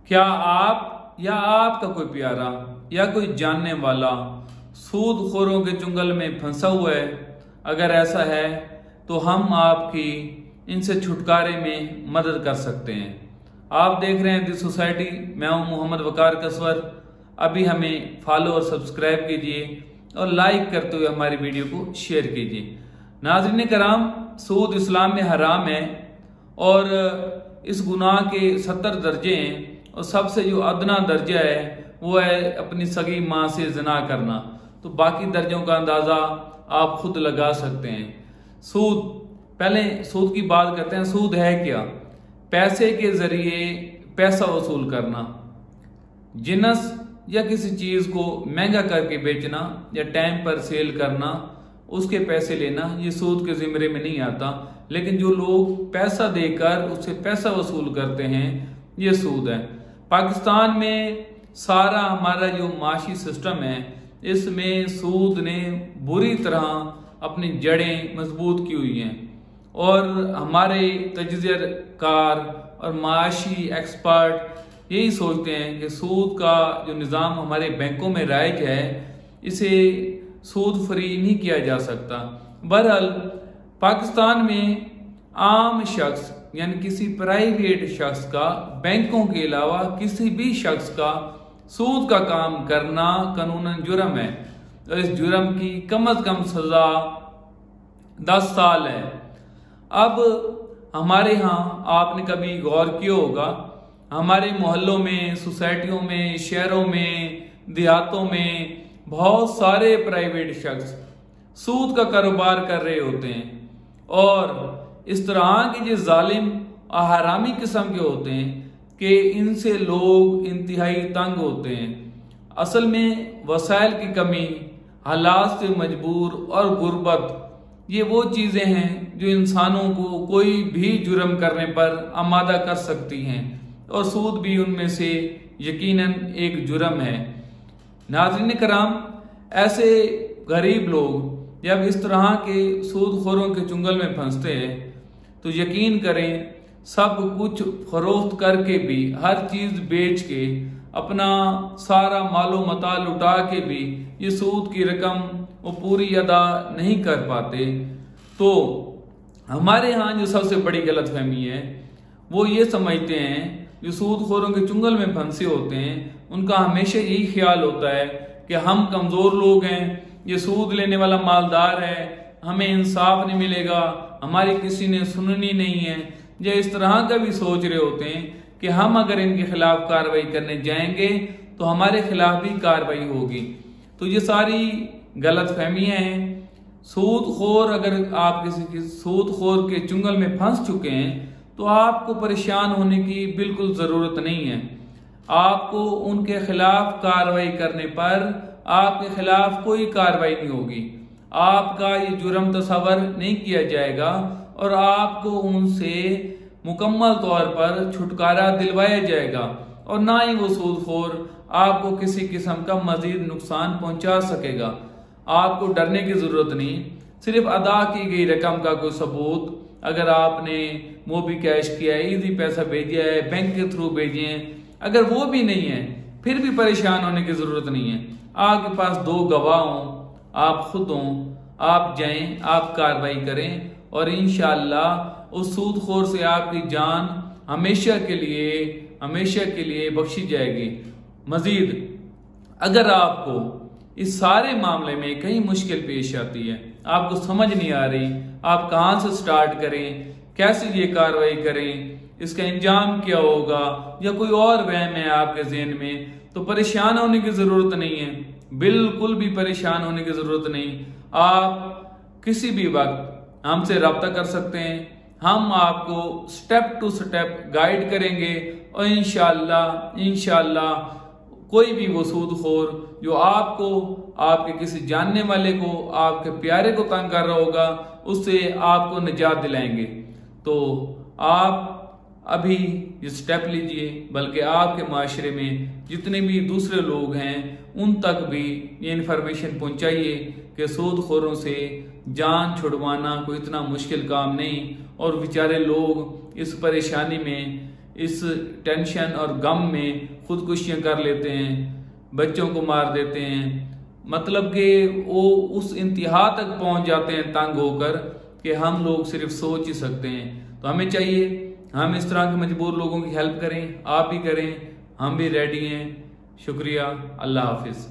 क्या आप या आपका कोई प्यारा या कोई जानने वाला सूदखोरों के चुंगल में फंसा हुआ है? अगर ऐसा है तो हम आपकी इनसे छुटकारे में मदद कर सकते हैं। आप देख रहे हैं दी सोसाइटी। मैं हूं मोहम्मद वकार कसवर। अभी हमें फॉलो और सब्सक्राइब कीजिए और लाइक करते हुए हमारी वीडियो को शेयर कीजिए। नाज़रीन कराम, सूद इस्लाम में हराम है और इस गुनाह के 70 दर्जे हैं और सबसे जो अदना दर्जा है वो है अपनी सगी माँ से ज़िना करना। तो बाकी दर्जों का अंदाज़ा आप खुद लगा सकते हैं। सूद, पहले सूद की बात करते हैं। सूद है क्या? पैसे के जरिए पैसा वसूल करना, जिन्स या किसी चीज को महंगा करके बेचना या टाइम पर सेल करना, उसके पैसे लेना, ये सूद के जिम्मे में नहीं आता। लेकिन जो लोग पैसा देकर उससे पैसा वसूल करते हैं, ये सूद है। पाकिस्तान में सारा हमारा जो माशी सिस्टम है, इसमें सूद ने बुरी तरह अपनी जड़ें मजबूत की हुई हैं और हमारे तजज़ियाकार और माशी एक्सपर्ट यही सोचते हैं कि सूद का जो निज़ाम हमारे बैंकों में राइज है, इसे सूद फ्री नहीं किया जा सकता। बहरहाल पाकिस्तान में आम शख्स यानी किसी प्राइवेट शख्स का बैंकों के अलावा किसी भी शख्स का सूद का काम करना कानूनन जुर्म है और इस जुर्म की कम अज कम सजा 10 साल है। अब हमारे यहाँ आपने कभी गौर किया होगा, हमारे मोहल्लों में, सोसाइटियों में, शहरों में, देहातों में बहुत सारे प्राइवेट शख्स सूद का कारोबार कर रहे होते हैं और इस तरह के जो जालिम और हरामी किस्म के होते हैं कि इनसे लोग इंतहाई तंग होते हैं। असल में वसाइल की कमी, हालात से मजबूर और गुर्बत, ये वो चीज़ें हैं जो इंसानों को कोई भी जुर्म करने पर आमादा कर सकती हैं और सूद भी उनमें से यकीनन एक जुर्म है। नाज़रीन कराम, ऐसे गरीब लोग जब इस तरह के सूदखोरों के चुंगल में फंसते हैं तो यकीन करें, सब कुछ फरोख्त करके भी, हर चीज़ बेच के, अपना सारा मालो मता लुटा के भी ये सूद की रकम वो पूरी अदा नहीं कर पाते। तो हमारे यहाँ जो सबसे बड़ी गलतफहमी है वो ये समझते हैं जो सूदखोरों के चुंगल में फंसे होते हैं, उनका हमेशा यही ख्याल होता है कि हम कमज़ोर लोग हैं, ये सूद लेने वाला मालदार है, हमें इंसाफ नहीं मिलेगा, हमारी किसी ने सुननी नहीं है। या इस तरह का भी सोच रहे होते हैं कि हम अगर इनके खिलाफ कार्रवाई करने जाएंगे तो हमारे खिलाफ भी कार्रवाई होगी। तो ये सारी गलत फहमियाँ हैं। सूदखोर, अगर आप किसी सूदखोर के चुंगल में फंस चुके हैं तो आपको परेशान होने की बिल्कुल ज़रूरत नहीं है। आपको उनके खिलाफ कार्रवाई करने पर आपके खिलाफ कोई कार्रवाई नहीं होगी, आपका ये जुर्म तस्वर नहीं किया जाएगा और आपको उनसे मुकम्मल तौर पर छुटकारा दिलवाया जाएगा और ना ही वो सूदखोर आपको किसी किस्म का मजीद नुकसान पहुंचा सकेगा। आपको डरने की जरूरत नहीं। सिर्फ अदा की गई रकम का कोई सबूत, अगर आपने मोबी कैश किया है, ईजी पैसा भेजा है, बैंक के थ्रू भेजे हैं, अगर वो भी नहीं है फिर भी परेशान होने की जरूरत नहीं है। आपके पास 2 गवाह हों, आप खुद हों, आप जाएं, आप कार्रवाई करें और इंशाअल्लाह उस सूदखोर से आपकी जान हमेशा के लिए बख्शी जाएगी। मजीद अगर आपको इस सारे मामले में कई मुश्किल पेश आती है, आपको समझ नहीं आ रही आप कहाँ से स्टार्ट करें, कैसे ये कार्रवाई करें, इसका इंजाम क्या होगा, या कोई और वहम है आपके ज़हन में, तो परेशान होने की ज़रूरत नहीं है। बिल्कुल भी परेशान होने की ज़रूरत नहीं। आप किसी भी वक्त हमसे रब्ता कर सकते हैं। हम आपको स्टेप टू स्टेप गाइड करेंगे और इंशाअल्लाह कोई भी वो सूदखोर जो आपको, आपके किसी जानने वाले को, आपके प्यारे को तंग कर रहा होगा, उससे आपको निजात दिलाएंगे। तो आप अभी ये स्टेप लीजिए, बल्कि आपके माशरे में जितने भी दूसरे लोग हैं उन तक भी ये इन्फॉर्मेशन पहुंचाइए कि सूदखोरों से जान छुड़वाना कोई इतना मुश्किल काम नहीं और बेचारे लोग इस परेशानी में इस टेंशन और गम में खुदकुशियां कर लेते हैं, बच्चों को मार देते हैं। मतलब कि वो उस इंतहा तक पहुंच जाते हैं तंग होकर कि हम लोग सिर्फ सोच ही सकते हैं। तो हमें चाहिए हम इस तरह के मजबूर लोगों की हेल्प करें, आप भी करें, हम भी रेडी हैं। शुक्रिया, अल्लाह हाफिज।